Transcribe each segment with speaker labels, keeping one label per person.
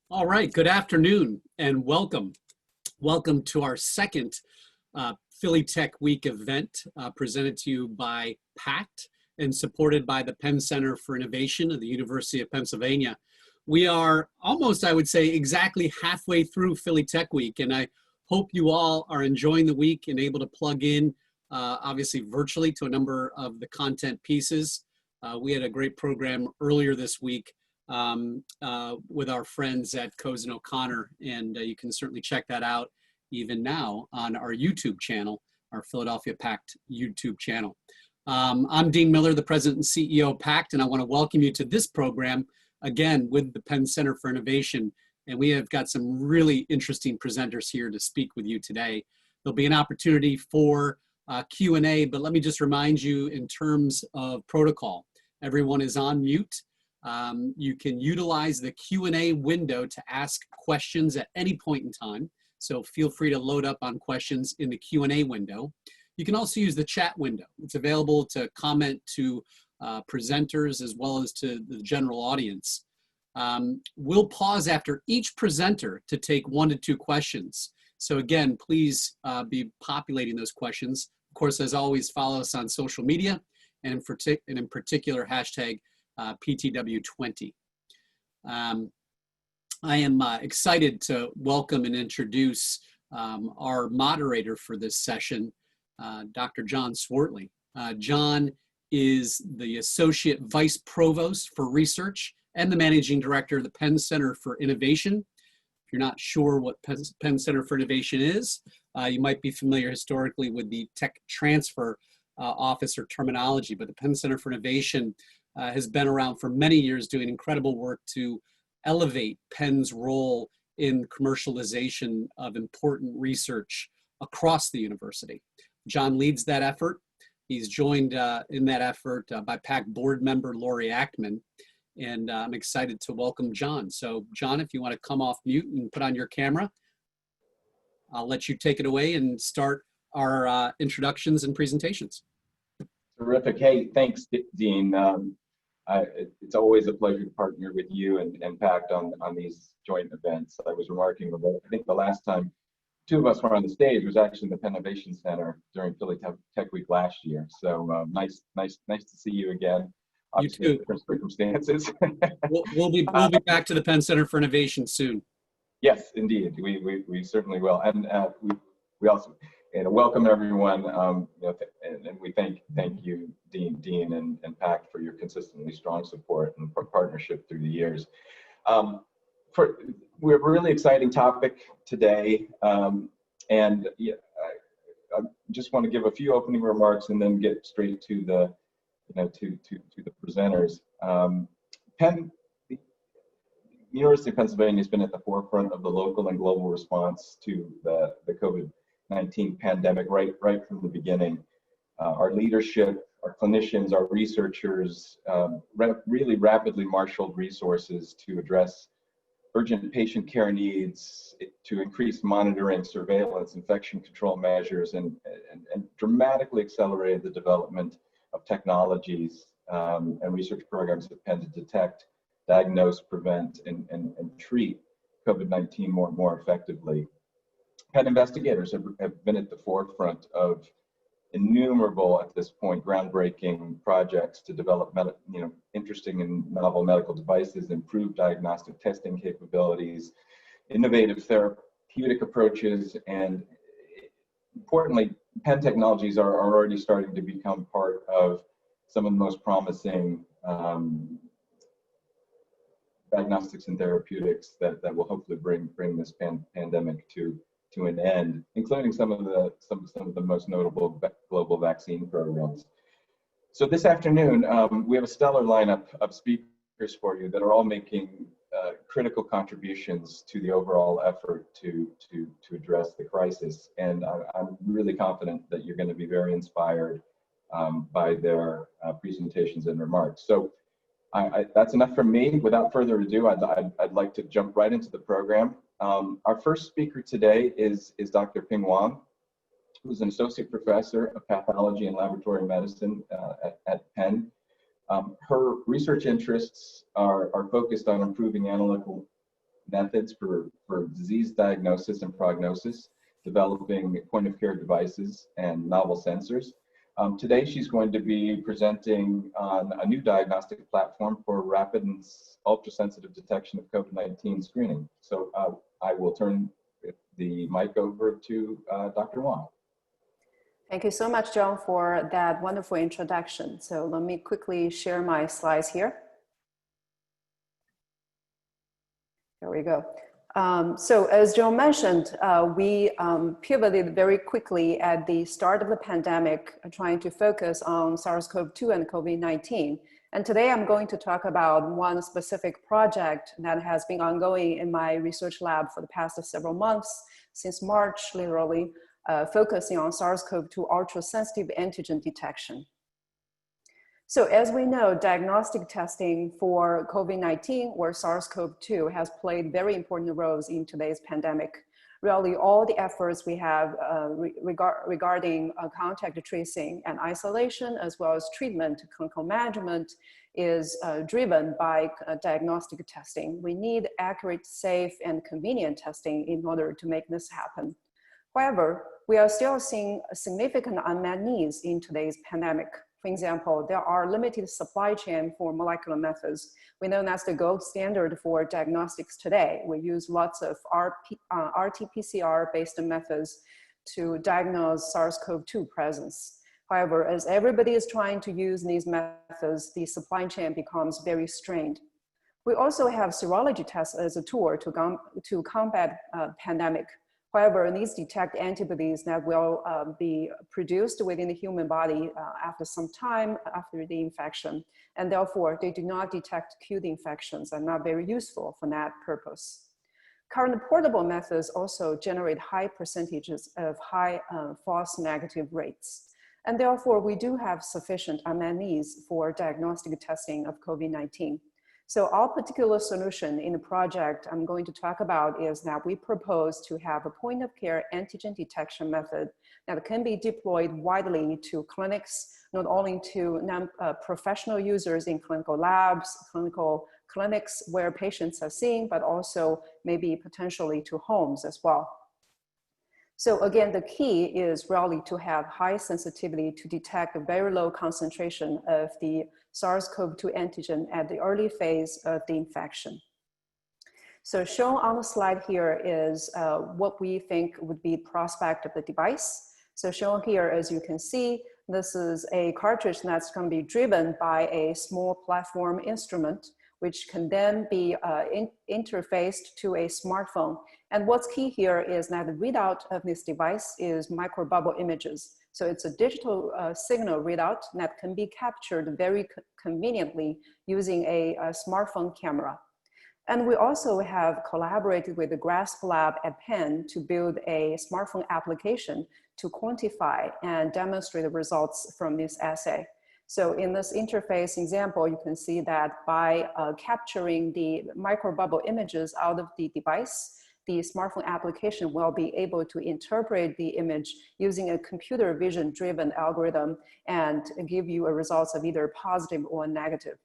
Speaker 1: All right, good afternoon and welcome. Welcome to our second Philly Tech Week event presented to you by PACT and supported by the Penn Center for Innovation of the University of Pennsylvania. We are almost, I would say, exactly halfway through Philly Tech Week, and I hope you all are enjoying the week and able to plug in, obviously virtually, to a number of the content pieces. We had a great program earlier this week with our friends at Cozen O'Connor, and you can certainly check that out even now on our YouTube channel, our Philadelphia PACT YouTube channel. I'm Dean Miller, the President and CEO of PACT, and I want to welcome you to this program, again, with the Penn Center for Innovation, and we have got some really interesting presenters here to speak with you today. There'll be an opportunity for Q&A, but let me just remind you in terms of protocol. Everyone is on mute. You can utilize the Q&A window to ask questions at any point in time. So feel free to load up on questions in the Q&A window. You can also use the chat window. It's available to comment to presenters as well as to the general audience. We'll pause after each presenter to take 1 to 2 questions. So again, please be populating those questions. Of course, as always, follow us on social media and in particular, hashtag PTW20. I am excited to welcome and introduce our moderator for this session, Dr. John Swartley. John is the Associate Vice Provost for Research and the Managing Director of the Penn Center for Innovation. If you're not sure what Penn Center for Innovation is, you might be familiar historically with the tech transfer office or terminology, but the Penn Center for Innovation has been around for many years doing incredible work to elevate Penn's role in commercialization of important research across the university. John leads that effort. He's joined in that effort by PACT board member Lori Ackman, and I'm excited to welcome John. So John, if you want to come off mute and put on your camera, I'll let you take it away and start our introductions and presentations.
Speaker 2: Terrific. Hey, thanks, Dean. It's always a pleasure to partner with you and PACT on these joint events. I was remarking about, I think the last time 2 of us were on the stage was actually the Penn Innovation Center during Philly Tech Week last year. So nice to see you again.
Speaker 1: Obviously, you too.
Speaker 2: Different circumstances.
Speaker 1: we'll be back to the Penn Center for Innovation soon.
Speaker 2: Yes, indeed. We certainly will. And we also welcome everyone, and we thank you, Dean and PACT, for your consistently strong support and partnership through the years. We have a really exciting topic today, and I just want to give a few opening remarks and then get straight to the the presenters. The University of Pennsylvania has been at the forefront of the local and global response to the COVID-19 pandemic right from the beginning. Our leadership, our clinicians, our researchers really rapidly marshaled resources to address urgent patient care needs, to increase monitoring, surveillance, infection control measures, and dramatically accelerated the development of technologies and research programs at Penn to detect, diagnose, prevent, and treat COVID-19 more effectively. Penn investigators have been at the forefront of innumerable, at this point, groundbreaking projects to develop interesting and novel medical devices, improve diagnostic testing capabilities, innovative therapeutic approaches, and importantly, Penn technologies are already starting to become part of some of the most promising diagnostics and therapeutics that will hopefully bring this pandemic to an end, including some of the most notable global vaccine programs. So this afternoon, we have a stellar lineup of speakers for you that are all making critical contributions to the overall effort to address the crisis. And I'm really confident that you're going to be very inspired by their presentations and remarks. So that's enough from me. Without further ado, I'd like to jump right into the program. Our first speaker today is Dr. Ping Wang, who's an associate professor of pathology and laboratory medicine at Penn. Her research interests are focused on improving analytical methods for disease diagnosis and prognosis, developing point-of-care devices and novel sensors. Today, she's going to be presenting on a new diagnostic platform for rapid and ultra-sensitive detection of COVID-19 screening. So I will turn the mic over to Dr. Wang.
Speaker 3: Thank you so much, John, for that wonderful introduction. So let me quickly share my slides here. There we go. So as John mentioned, we pivoted very quickly at the start of the pandemic, trying to focus on SARS-CoV-2 and COVID-19. And today I'm going to talk about one specific project that has been ongoing in my research lab for the past several months, since March, literally, focusing on SARS-CoV-2 ultra-sensitive antigen detection. So as we know, diagnostic testing for COVID-19 or SARS-CoV-2 has played very important roles in today's pandemic. Really, all the efforts we have regarding contact tracing and isolation, as well as treatment, clinical management, is driven by diagnostic testing. We need accurate, safe, and convenient testing in order to make this happen. However, we are still seeing significant unmet needs in today's pandemic. For example, there are limited supply chain for molecular methods. We know that's the gold standard for diagnostics today. We use lots of RT-PCR-based methods to diagnose SARS-CoV-2 presence. However, as everybody is trying to use these methods, the supply chain becomes very strained. We also have serology tests as a tool to combat pandemic. However, these detect antibodies that will be produced within the human body after some time after the infection, and therefore they do not detect acute infections and not very useful for that purpose. Current portable methods also generate high percentages of high false negative rates, and therefore we do have sufficient unmet needs for diagnostic testing of COVID-19. So our particular solution in the project I'm going to talk about is that we propose to have a point-of-care antigen detection method that can be deployed widely to clinics, not only to non-professional users in clinical labs, clinical clinics where patients are seen, but also maybe potentially to homes as well. So again, the key is really to have high sensitivity to detect a very low concentration of the SARS-CoV-2 antigen at the early phase of the infection. So shown on the slide here is what we think would be the prospect of the device. So shown here, as you can see, this is a cartridge that's going to be driven by a small platform instrument, which can then be interfaced to a smartphone. And what's key here is that the readout of this device is microbubble images. So it's a digital signal readout that can be captured very conveniently using a smartphone camera. And we also have collaborated with the GRASP lab at Penn to build a smartphone application to quantify and demonstrate the results from this assay. So in this interface example, you can see that by capturing the microbubble images out of the device, the smartphone application will be able to interpret the image using a computer vision driven algorithm and give you a results of either positive or negative.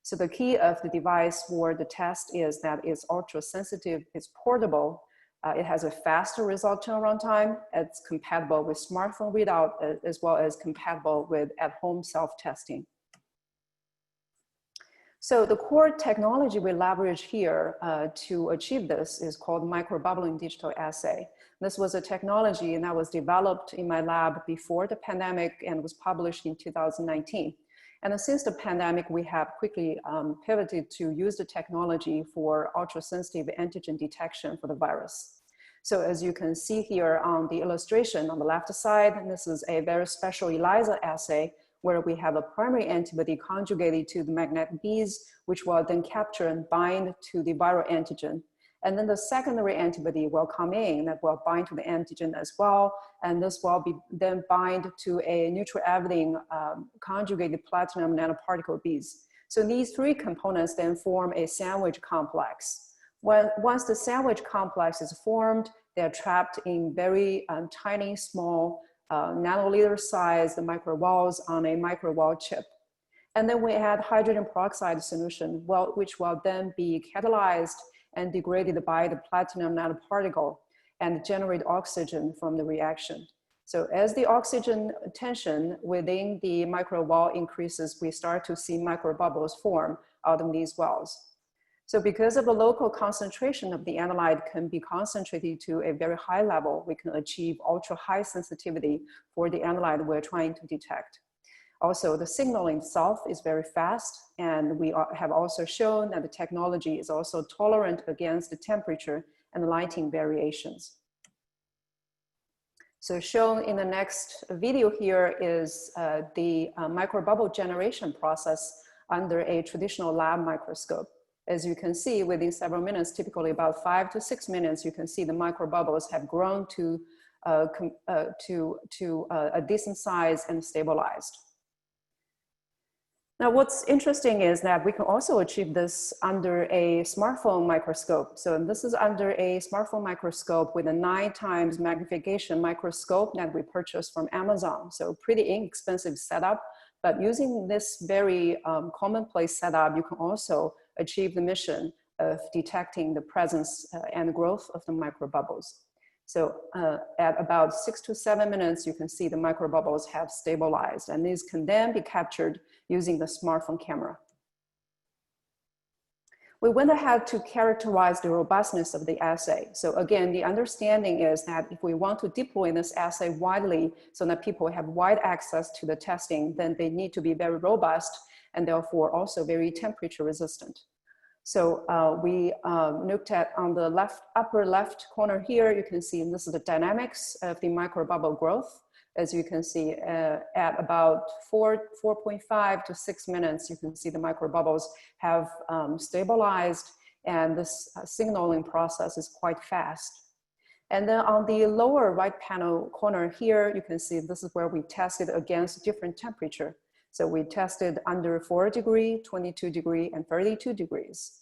Speaker 3: So the key of the device for the test is that it's ultra sensitive, it's portable, it has a faster result turnaround time, it's compatible with smartphone readout as well as compatible with at-home self-testing. So the core technology we leverage here to achieve this is called microbubbling digital assay. This was a technology that was developed in my lab before the pandemic and was published in 2019. And since the pandemic, we have quickly pivoted to use the technology for ultra-sensitive antigen detection for the virus. So as you can see here on the illustration on the left side, this is a very special ELISA assay where we have a primary antibody conjugated to the magnetic beads, which will then capture and bind to the viral antigen. And then the secondary antibody will come in that will bind to the antigen as well. And this will be then bind to a neutroavidin conjugated platinum nanoparticle beads. So these three components then form a sandwich complex. Once the sandwich complex is formed, they're trapped in very tiny, small, nanoliter sized microwalls on a microwall chip. And then we add hydrogen peroxide solution, which will then be catalyzed and degraded by the platinum nanoparticle and generate oxygen from the reaction. So as the oxygen tension within the micro wall increases, we start to see microbubbles form out of these wells. So because of the local concentration of the analyte can be concentrated to a very high level, we can achieve ultra high sensitivity for the analyte we're trying to detect. Also, the signaling itself is very fast, and we have also shown that the technology is also tolerant against the temperature and lighting variations. So shown in the next video here is the microbubble generation process under a traditional lab microscope. As you can see, within several minutes, typically about 5 to 6 minutes, you can see the microbubbles have grown to a decent size and stabilized. Now, what's interesting is that we can also achieve this under a smartphone microscope. So this is under a smartphone microscope with a 9 times magnification microscope that we purchased from Amazon. So pretty inexpensive setup, but using this very commonplace setup, you can also achieve the mission of detecting the presence and growth of the microbubbles. So at about 6 to 7 minutes, you can see the microbubbles have stabilized, and these can then be captured using the smartphone camera. We went ahead to characterize the robustness of the assay. So again, the understanding is that if we want to deploy this assay widely so that people have wide access to the testing, then they need to be very robust and therefore also very temperature resistant. So we looked at on the upper left corner here, you can see this is the dynamics of the microbubble growth. As you can see, at about 4.5 to 6 minutes, you can see the microbubbles have stabilized, and this signaling process is quite fast. And then on the lower right panel corner here, you can see this is where we tested against different temperature. So we tested under 4 degree, 22 degree, and 32 degrees.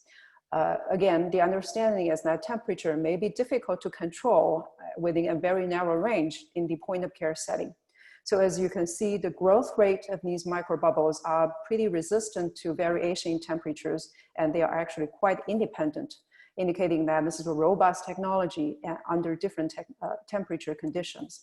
Speaker 3: Again, the understanding is that temperature may be difficult to control within a very narrow range in the point of care setting. So as you can see, the growth rate of these microbubbles are pretty resistant to variation in temperatures, and they are actually quite independent, indicating that this is a robust technology under different temperature conditions.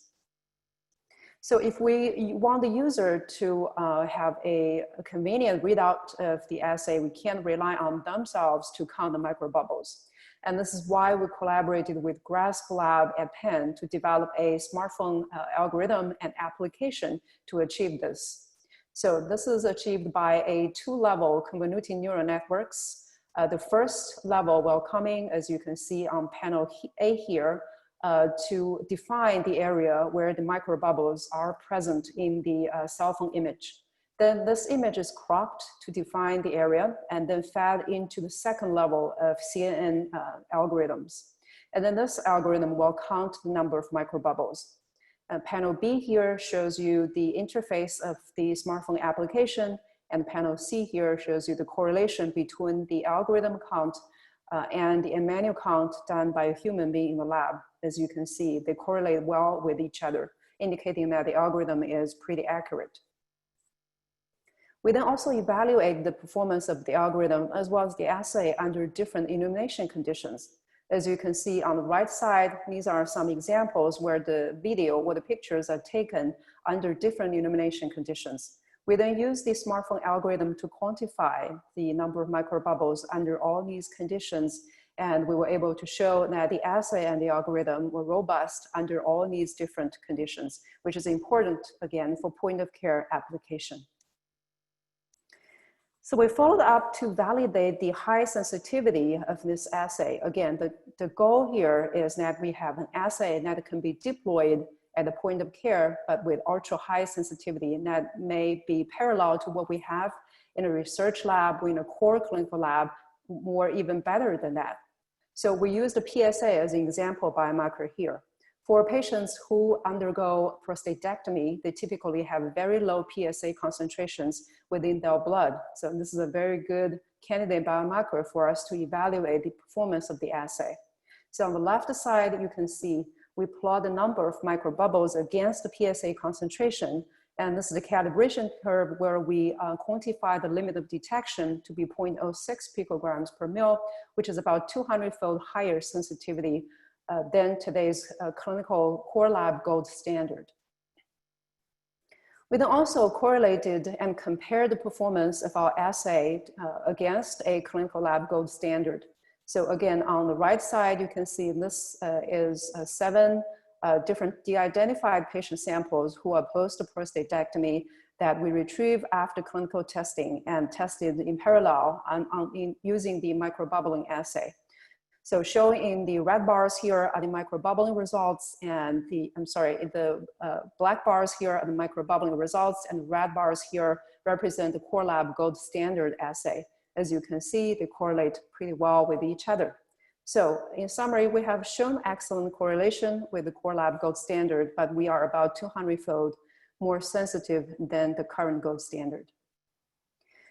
Speaker 3: So if we want the user to have a convenient readout of the assay, we can't rely on themselves to count the microbubbles. And this is why we collaborated with Grasp Lab at Penn to develop a smartphone algorithm and application to achieve this. So this is achieved by a 2-level convolutional neural networks. The first level welcoming, as you can see on panel A here, to define the area where the microbubbles are present in the cell phone image. Then this image is cropped to define the area and then fed into the second level of CNN algorithms. And then this algorithm will count the number of microbubbles. Panel B here shows you the interface of the smartphone application, and panel C here shows you the correlation between the algorithm count and the manual count done by a human being in the lab. As you can see, they correlate well with each other, indicating that the algorithm is pretty accurate. We then also evaluate the performance of the algorithm as well as the assay under different illumination conditions. As you can see on the right side, these are some examples where the video or the pictures are taken under different illumination conditions. We then use the smartphone algorithm to quantify the number of microbubbles under all these conditions, and we were able to show that the assay and the algorithm were robust under all these different conditions, which is important, again, for point of care application. So we followed up to validate the high sensitivity of this assay. Again, the goal here is that we have an assay that can be deployed at the point of care, but with ultra high sensitivity, and that may be parallel to what we have in a research lab or in a core clinical lab, or even better than that. So we use the PSA as an example biomarker here. For patients who undergo prostatectomy, they typically have very low PSA concentrations within their blood. So this is a very good candidate biomarker for us to evaluate the performance of the assay. So on the left side, you can see we plot the number of microbubbles against the PSA concentration, And this is the calibration curve where we quantify the limit of detection to be 0.06 picograms per mil, which is about 200-fold higher sensitivity than today's clinical core lab gold standard. We then also correlated and compared the performance of our assay against a clinical lab gold standard. So again, on the right side, you can see this is 7 different de-identified patient samples who are post-prostatectomy that we retrieve after clinical testing and tested in parallel using the microbubbling assay. So showing in the red bars here are the microbubbling results, and the black bars here are the microbubbling results, and red bars here represent the core lab gold standard assay. As you can see, they correlate pretty well with each other. So in summary, we have shown excellent correlation with the core lab gold standard, but we are about 200-fold more sensitive than the current gold standard.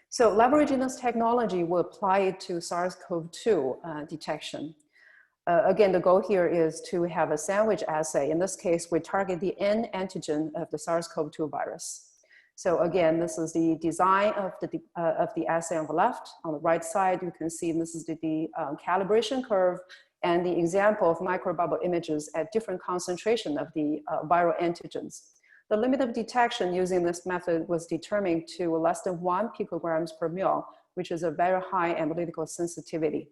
Speaker 3: So leveraging this technology, we'll apply it to SARS-CoV-2 detection. Again, the goal here is to have a sandwich assay. In this case, we target the N antigen of the SARS-CoV-2 virus. So again, this is the design of the assay on the left. On the right side, you can see this is the calibration curve and the example of microbubble images at different concentration of the viral antigens. The limit of detection using this method was determined to less than 1 picograms per mil, which is a very high analytical sensitivity.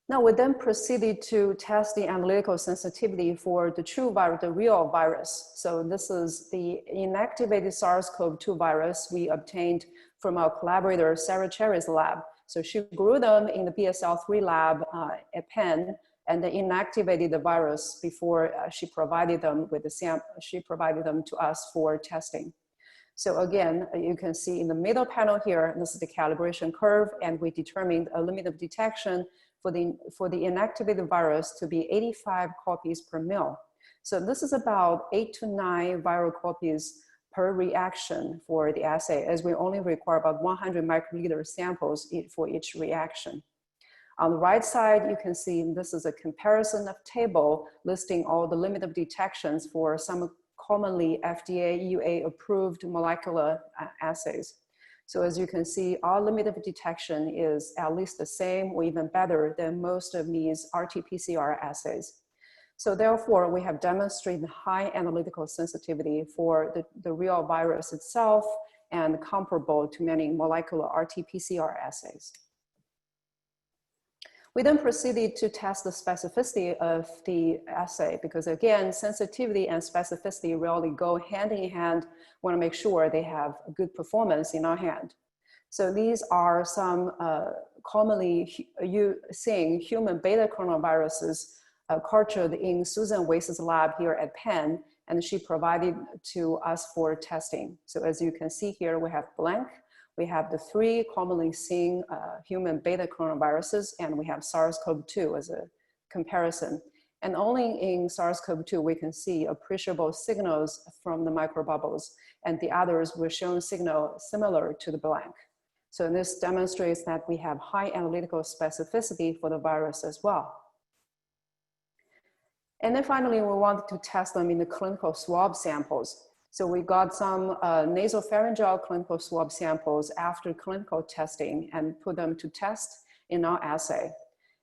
Speaker 3: Now we then proceeded to test the analytical sensitivity for the true virus, the real virus. So this is the inactivated SARS-CoV-2 virus we obtained from our collaborator Sarah Cherry's lab. So she grew them in the BSL-3 lab at Penn, and they inactivated the virus before she provided them with she provided them to us for testing. So again, you can see in the middle panel here, this is the calibration curve, and we determined a limit of detection for the inactivated virus to be 85 copies per mil. So this is about 8 to 9 viral copies per reaction for the assay, as we only require about 100 microliter samples for each reaction. On the right side, you can see this is a comparison of table listing all the limit of detections for some commonly FDA EUA approved molecular assays. So as you can see, our limit of detection is at least the same or even better than most of these RT-PCR assays. So therefore, we have demonstrated high analytical sensitivity for the real virus itself and comparable to many molecular RT-PCR assays. We then proceeded to test the specificity of the assay because again, sensitivity and specificity really go hand in hand. We want to make sure they have a good performance in our hand. So these are some commonly seeing human beta coronaviruses cultured in Susan Weiss's lab here at Penn, and she provided to us for testing. So as you can see here, we have blank. We have the 3 commonly seen human beta coronaviruses, and we have SARS-CoV-2 as a comparison. And only in SARS-CoV-2, we can see appreciable signals from the microbubbles, and the others were shown signal similar to the blank. So this demonstrates that we have high analytical specificity for the virus as well. And then finally, we wanted to test them in the clinical swab samples. So we got some nasopharyngeal clinical swab samples after clinical testing and put them to test in our assay.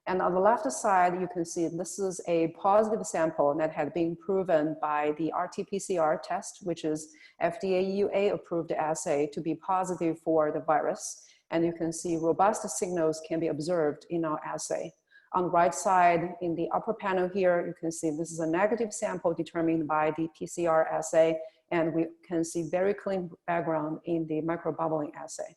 Speaker 3: And on the left side, you can see this is a positive sample that had been proven by the RT-PCR test, which is FDA EUA approved assay to be positive for the virus. And you can see robust signals can be observed in our assay. On the right side, in the upper panel here, you can see this is a negative sample determined by the PCR assay, and we can see very clean background in the microbubbling assay.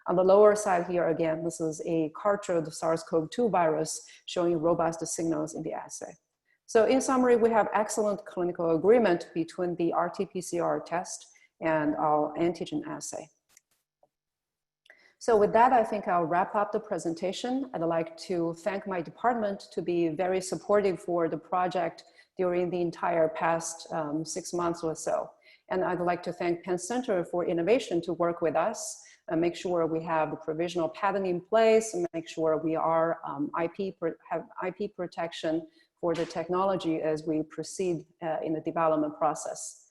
Speaker 3: On the lower side here, again, this is a cultured SARS-CoV-2 virus showing robust signals in the assay. So in summary, we have excellent clinical agreement between the RT-PCR test and our antigen assay. So with that, I think I'll wrap up the presentation. I'd like to thank my department to be very supportive for the project during the entire past 6 months or so. And I'd like to thank Penn Center for innovation to work with us and make sure we have the provisional patent in place and make sure we are have IP protection for the technology as we proceed in the development process.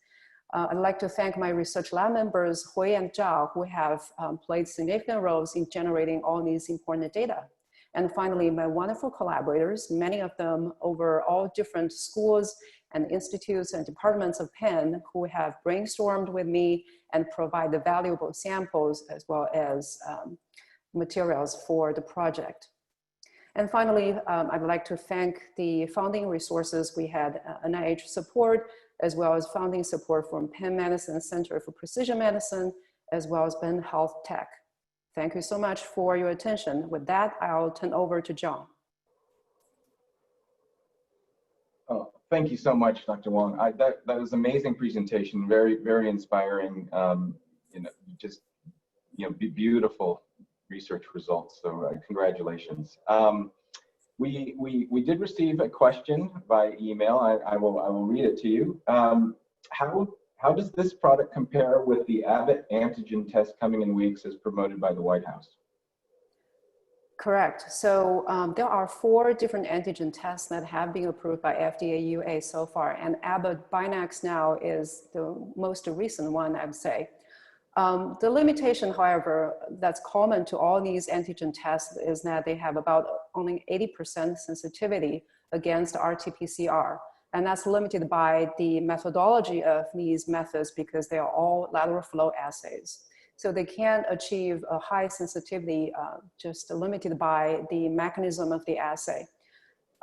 Speaker 3: I'd like to thank my research lab members, Hui and Zhao, who have played significant roles in generating all these important data. And finally, my wonderful collaborators, many of them over all different schools and institutes and departments of Penn, who have brainstormed with me and provided valuable samples as well as materials for the project. And finally, I'd like to thank the funding resources. We had NIH support, as well as funding support from Penn Medicine Center for Precision Medicine, as well as Penn Health Tech. Thank you so much for your attention. With that, I'll turn over to John.
Speaker 2: Oh, thank you so much, Dr. Wang. That was an amazing presentation, very, very inspiring. Beautiful research results. So congratulations. We did receive a question by email. I will read it to you. How does this product compare with the Abbott antigen test coming in weeks as promoted by the White House?
Speaker 3: Correct. So there are 4 different antigen tests that have been approved by FDA UA so far, and Abbott Binax now is the most recent one, I would say. The limitation, however, that's common to all these antigen tests is that they have about only 80% sensitivity against RT-PCR. And that's limited by the methodology of these methods because they are all lateral flow assays. So they can't achieve a high sensitivity, just limited by the mechanism of the assay.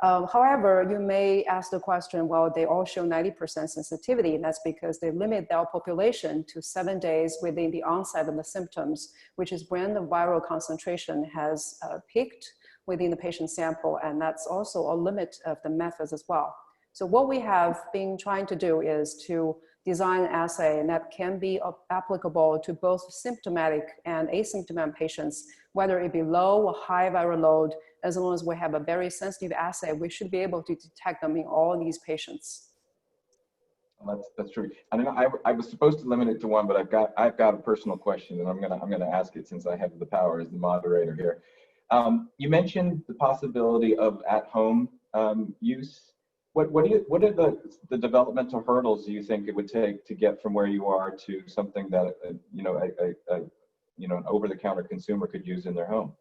Speaker 3: However, you may ask the question, well, they all show 90% sensitivity, and that's because they limit their population to 7 days within the onset of the symptoms, which is when the viral concentration has peaked within the patient sample, and that's also a limit of the methods as well. So what we have been trying to do is to design an assay that can be applicable to both symptomatic and asymptomatic patients, whether it be low or high viral load. As long as we have a very sensitive assay, we should be able to detect them in all these patients.
Speaker 2: That's true. And I was supposed to limit it to one, but I've got a personal question, and I'm gonna ask it since I have the power as the moderator here. You mentioned the possibility of at-home use. What are the developmental hurdles do you think it would take to get from where you are to something that an over-the-counter consumer could use in their home?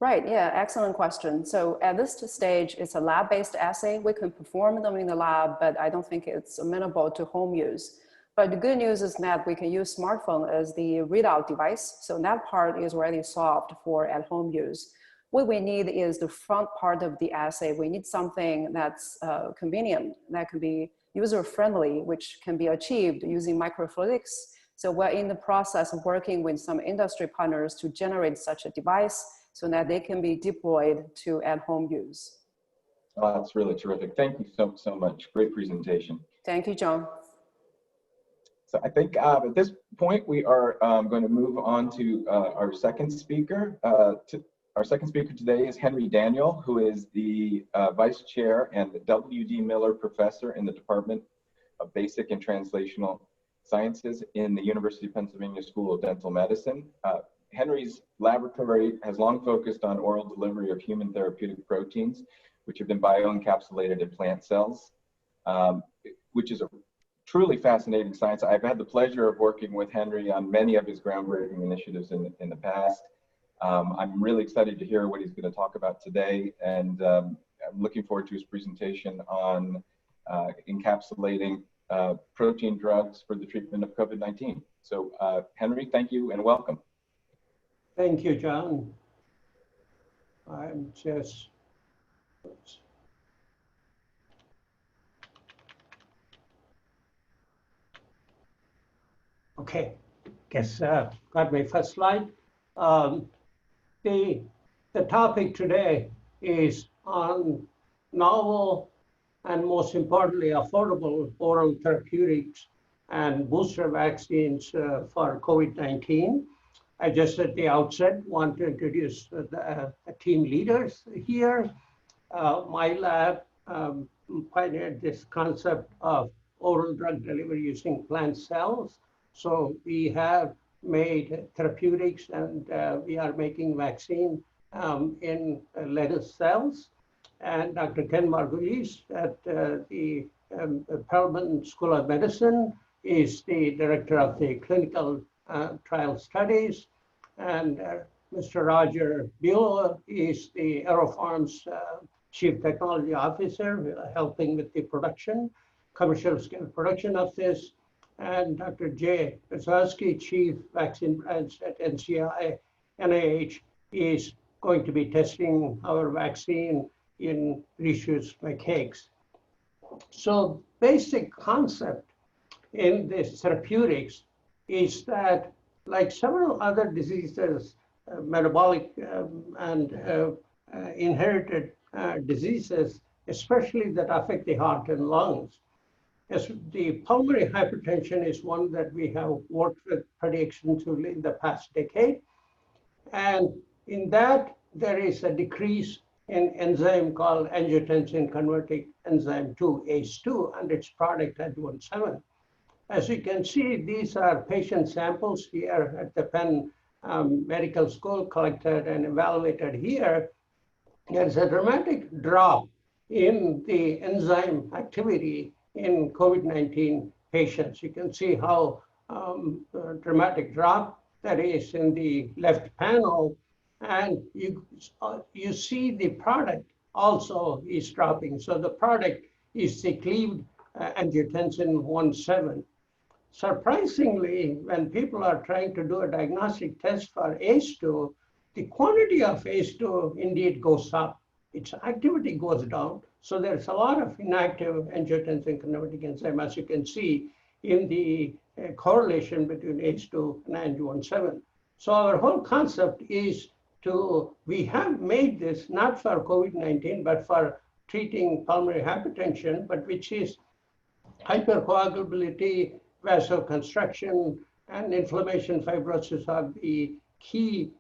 Speaker 3: Right, yeah, excellent question. So at this stage, it's a lab-based assay. We can perform them in the lab, but I don't think it's amenable to home use. But the good news is that we can use smartphone as the readout device. So that part is already solved for at-home use. What we need is the front part of the assay. We need something that's convenient, that can be user-friendly, which can be achieved using microfluidics. So we're in the process of working with some industry partners to generate such a device so that they can be deployed to at-home use.
Speaker 2: Oh, that's really terrific. Thank you so much. Great presentation.
Speaker 3: Thank you, John.
Speaker 2: So I think at this point, we are going to move on to our second speaker. Our second speaker today is Henry Daniell, who is the Vice Chair and the W.D. Miller Professor in the Department of Basic and Translational Sciences in the University of Pennsylvania School of Dental Medicine. Henry's laboratory has long focused on oral delivery of human therapeutic proteins, which have been bioencapsulated in plant cells, which is a truly fascinating science. I've had the pleasure of working with Henry on many of his groundbreaking initiatives in the past. I'm really excited to hear what he's going to talk about today, and I'm looking forward to his presentation on encapsulating protein drugs for the treatment of COVID-19. So Henry, thank you and welcome.
Speaker 4: Thank you, John. I'm just, oops. Okay, guess got my first slide. The topic today is on novel and most importantly affordable oral therapeutics and booster vaccines for COVID-19. I just at the outset want to introduce the team leaders here. My lab pioneered this concept of oral drug delivery using plant cells. So we have made therapeutics and we are making vaccine in lettuce cells. And Dr. Ken Margulies at the Perelman School of Medicine is the director of the clinical trial studies, and Mr. Roger Bueller is the Aerofarm's chief technology officer, helping with the production, commercial scale production of this, and Dr. Jay Wazowski, chief vaccine branch at NIH, is going to be testing our vaccine in rhesus macaques. So basic concept in this therapeutics is that, like several other diseases, metabolic and inherited diseases, especially that affect the heart and lungs, as the pulmonary hypertension is one that we have worked with pretty extensively in the past decade. And in that, there is a decrease in enzyme called angiotensin converting enzyme 2, ACE2, and its product ANG17. As you can see, these are patient samples here at the Penn Medical School, collected and evaluated here. There's a dramatic drop in the enzyme activity in COVID-19 patients. You can see how dramatic drop that is in the left panel, and you see the product also is dropping. So the product is the cleaved angiotensin 17. Surprisingly, when people are trying to do a diagnostic test for ACE2, the quantity of ACE2 indeed goes up. Its activity goes down. So there's a lot of inactive angiotensin converting enzyme, as you can see in the correlation between ACE2 and ANG17. So our whole concept is we have made this not for COVID-19, but for treating pulmonary hypertension, but which is hypercoagulability, vasoconstriction, and inflammation, fibrosis are the key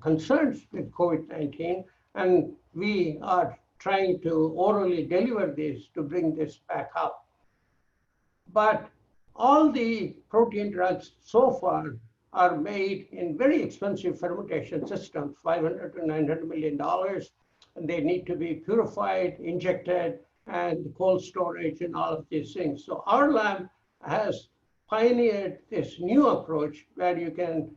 Speaker 4: concerns with COVID-19. And we are trying to orally deliver this to bring this back up. But all the protein drugs so far are made in very expensive fermentation systems, $500 to $900 million. And they need to be purified, injected, and cold storage and all of these things. So our lab has pioneered this new approach where you can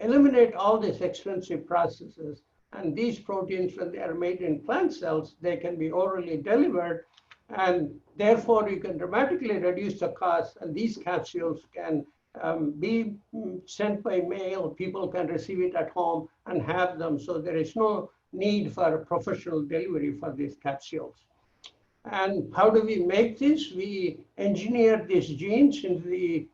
Speaker 4: eliminate all these expensive processes. And these proteins, when they are made in plant cells, they can be orally delivered. And therefore, you can dramatically reduce the cost. And these capsules can be sent by mail. People can receive it at home and have them. So there is no need for a professional delivery for these capsules. And how do we make this? We engineer these genes into the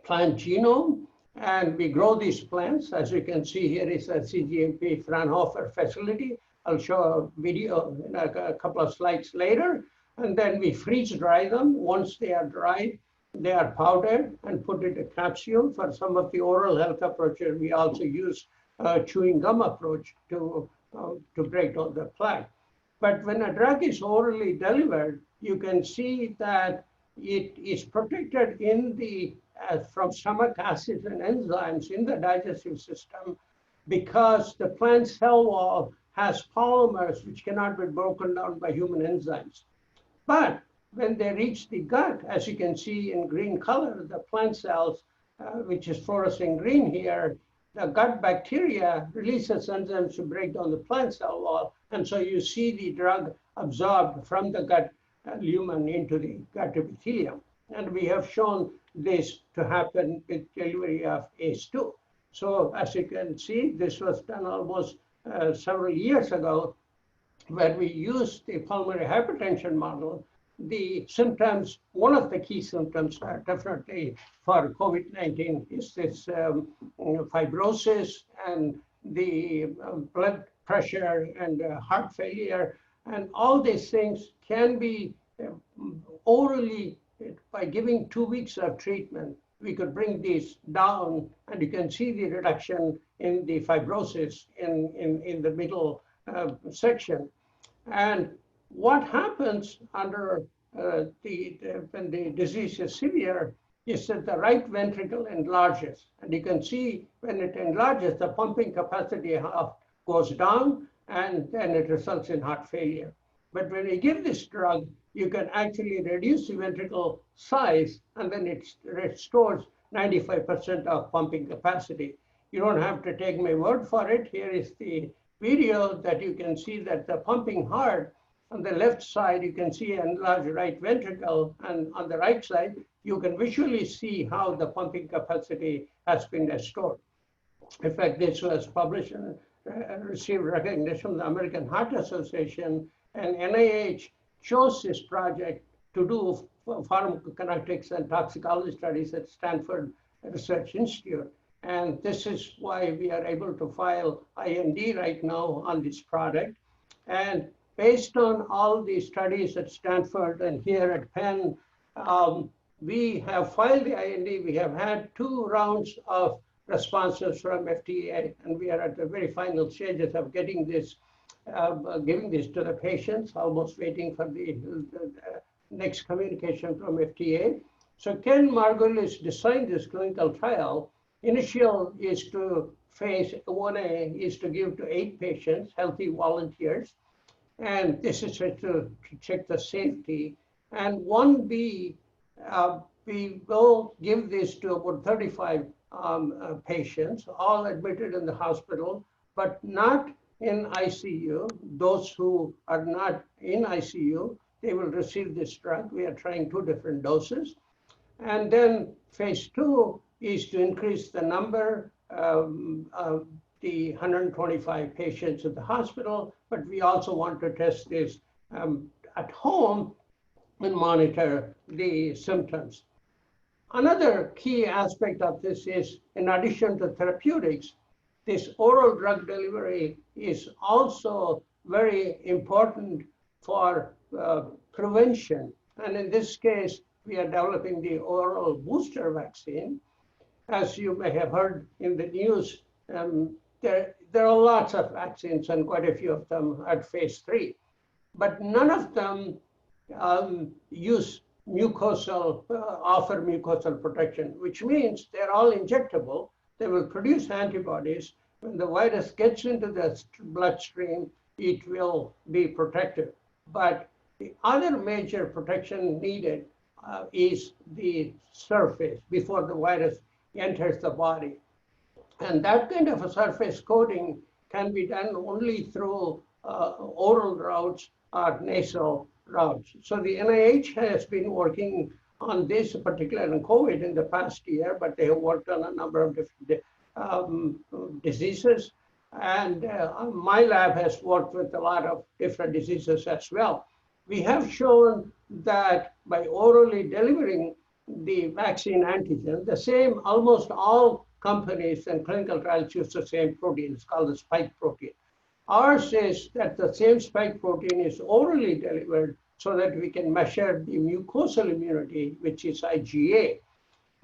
Speaker 4: plant genome, and we grow these plants. As you can see, here is a cGMP Fraunhofer facility. I'll show a video in a couple of slides later. And then we freeze dry them. Once they are dried, they are powdered and put in a capsule. For some of the oral health approaches, we also use a chewing gum approach to break down the plaque. But when a drug is orally delivered, you can see that it is protected in the from stomach acids and enzymes in the digestive system, because the plant cell wall has polymers which cannot be broken down by human enzymes. But when they reach the gut, as you can see in green color, the plant cells, which is fluorescent green here, the gut bacteria releases enzymes to break down the plant cell wall. And so you see the drug absorbed from the gut lumen into the gut epithelium. And we have shown this to happen with delivery of ACE2. So as you can see, this was done almost several years ago, where we used the pulmonary hypertension model. The symptoms, one of the key symptoms are definitely for COVID-19 is this fibrosis and the blood pressure and heart failure. And all these things can be orally, by giving 2 weeks of treatment, we could bring these down, and you can see the reduction in the fibrosis in the middle section. And what happens under when the disease is severe is that the right ventricle enlarges. And you can see when it enlarges, the pumping capacity goes down, and then it results in heart failure. But when you give this drug, you can actually reduce the ventricle size, and then it restores 95% of pumping capacity. You don't have to take my word for it. Here is the video that you can see that the pumping heart on the left side, you can see an enlarged right ventricle, and on the right side, you can visually see how the pumping capacity has been restored. In fact, this was published and received recognition from the American Heart Association, and NIH chose this project to do pharmacokinetics and toxicology studies at Stanford Research Institute. And this is why we are able to file IND right now on this product. And based on all the studies at Stanford and here at Penn, we have filed the IND. We have had 2 rounds of responses from FDA, and we are at the very final stages of getting this, giving this to the patients, almost waiting for the next communication from FDA. So Ken Margulis designed this clinical trial. Initial is to phase 1A is to give to 8 patients, healthy volunteers, and this is to check the safety. And 1B, we will give this to about 35 patients, all admitted in the hospital, but not in ICU. Those who are not in ICU, they will receive this drug. We are trying 2 different doses. And then phase 2 is to increase the number of the 125 patients at the hospital, but we also want to test this at home and monitor the symptoms. Another key aspect of this is, in addition to therapeutics, this oral drug delivery is also very important for prevention. And in this case, we are developing the oral booster vaccine. As you may have heard in the news, there are lots of vaccines, and quite a few of them at phase 3. But none of them use mucosal, offer mucosal protection, which means they're all injectable. They will produce antibodies. When the virus gets into the bloodstream, it will be protected. But the other major protection needed is the surface before the virus enters the body. And that kind of a surface coating can be done only through oral routes or nasal routes. So the NIH has been working on this, particularly in COVID in the past year, but they have worked on a number of different diseases. And my lab has worked with a lot of different diseases as well. We have shown that by orally delivering the vaccine antigen, the same, almost all companies and clinical trials use the same protein. It's called the spike protein. Ours is that the same spike protein is orally delivered so that we can measure the mucosal immunity, which is IgA.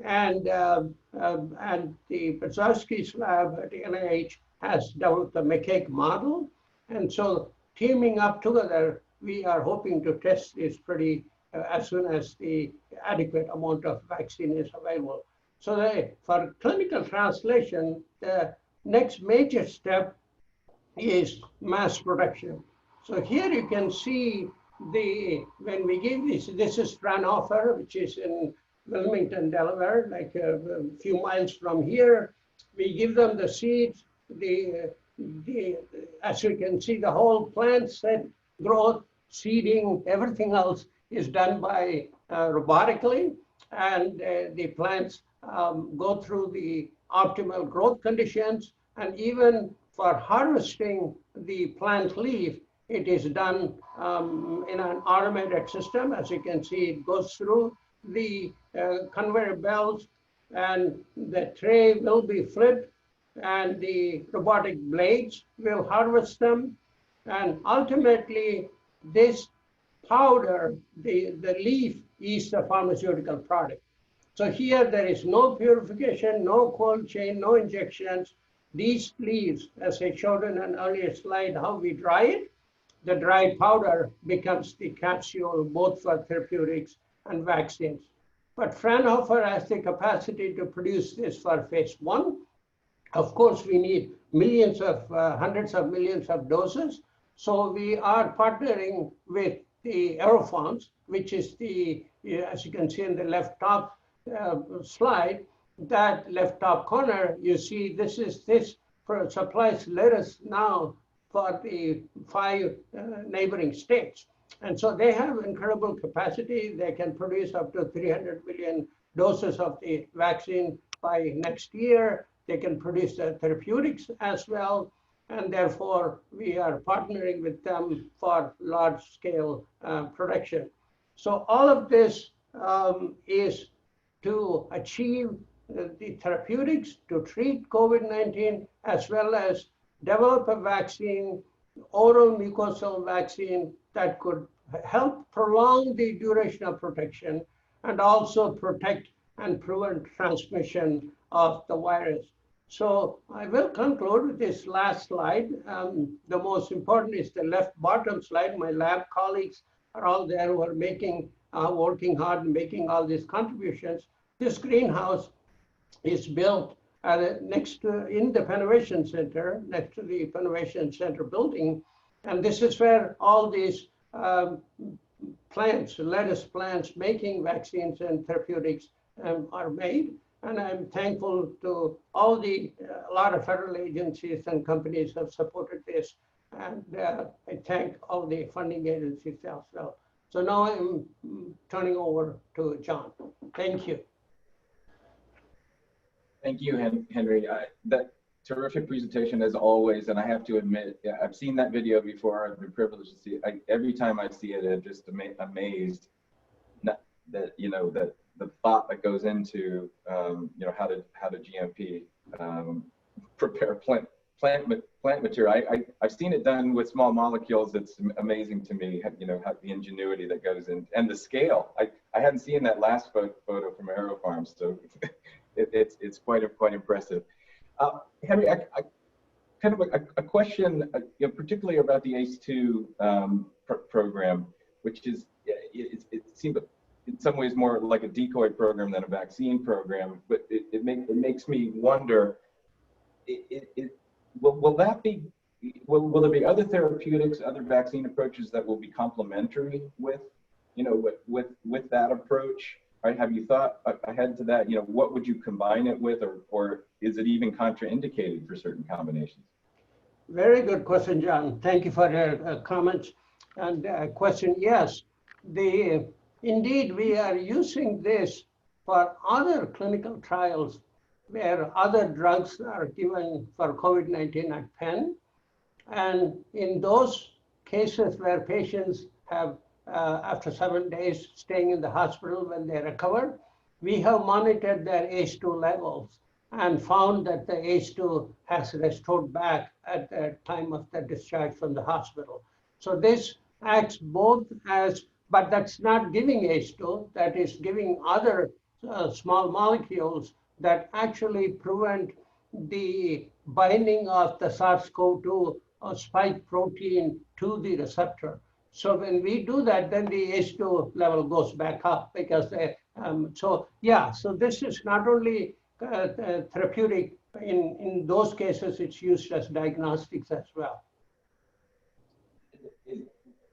Speaker 4: And the Petrosky's lab at the NIH has developed a macaque model. And so teaming up together, we are hoping to test this pretty as soon as the adequate amount of vaccine is available. So for clinical translation, the next major step is mass production. So here you can see when we give this is Fraunhofer, which is in Wilmington, Delaware, like a few miles from here. We give them the seeds. As you can see, the whole plant set growth, seeding, everything else is done by robotically, and the plants go through the optimal growth conditions. And even for harvesting the plant leaf, it is done in an automated system. As you can see, it goes through the conveyor belts, and the tray will be flipped, and the robotic blades will harvest them. And ultimately, this powder, the leaf, is the pharmaceutical product. So here there is no purification, no cold chain, no injections. These leaves, as I showed in an earlier slide, how we dry it, the dried powder becomes the capsule, both for therapeutics and vaccines. But Fraunhofer has the capacity to produce this for phase 1. Of course, we need millions of, hundreds of millions of doses. So we are partnering with the aeroforms, which is the, as you can see in the left top slide, that left top corner, you see this supplies lettuce now for the 5 neighboring states. And so they have incredible capacity. They can produce up to 300 million doses of the vaccine by next year. They can produce the therapeutics as well. And therefore, we are partnering with them for large-scale production. So all of this is to achieve the therapeutics to treat COVID-19, as well as develop a vaccine, oral mucosal vaccine that could help prolong the duration of protection and also protect and prevent transmission of the virus. So I will conclude with this last slide. The most important is the left bottom slide. My lab colleagues are all there who are working hard and making all these contributions. This greenhouse is built next to, in the Innovation Center, next to the Innovation Center building. And this is where all these plants, lettuce plants making vaccines and therapeutics are made. And I'm thankful to all a lot of federal agencies and companies have supported this. And I thank all the funding agencies as well. So now I'm turning over to John. Thank you.
Speaker 2: Thank you, Henry. That terrific presentation as always, and I have to admit, I've seen that video before. I've been privileged to see it. Every time I see it, I'm just amazed that the thought that goes into how to GMP prepare plant material. I've seen it done with small molecules. It's amazing to me, how the ingenuity that goes in and the scale. I hadn't seen that last photo from AeroFarms, so it's quite impressive. Henry, kind of a question, particularly about the ACE2 program, which is it seems in some ways more like a decoy program than a vaccine program, but it makes me wonder, will there be other therapeutics, other vaccine approaches that will be complementary with that approach? Right? Have you thought ahead to that? What would you combine it with, or is it even contraindicated for certain combinations?
Speaker 4: Very good question, John. Thank you for your comments and question. Yes, indeed, we are using this for other clinical trials where other drugs are given for COVID-19 at Penn. And in those cases where patients have after 7 days staying in the hospital when they recover, we have monitored their ACE2 levels and found that the ACE2 has restored back at the time of the discharge from the hospital. So this acts both as, but that's not giving ACE2, that is giving other small molecules that actually prevent the binding of the SARS-CoV-2 spike protein to the receptor. So when we do that, then the ACE2 level goes back up because so this is not only therapeutic. In those cases, it's used as diagnostics as well.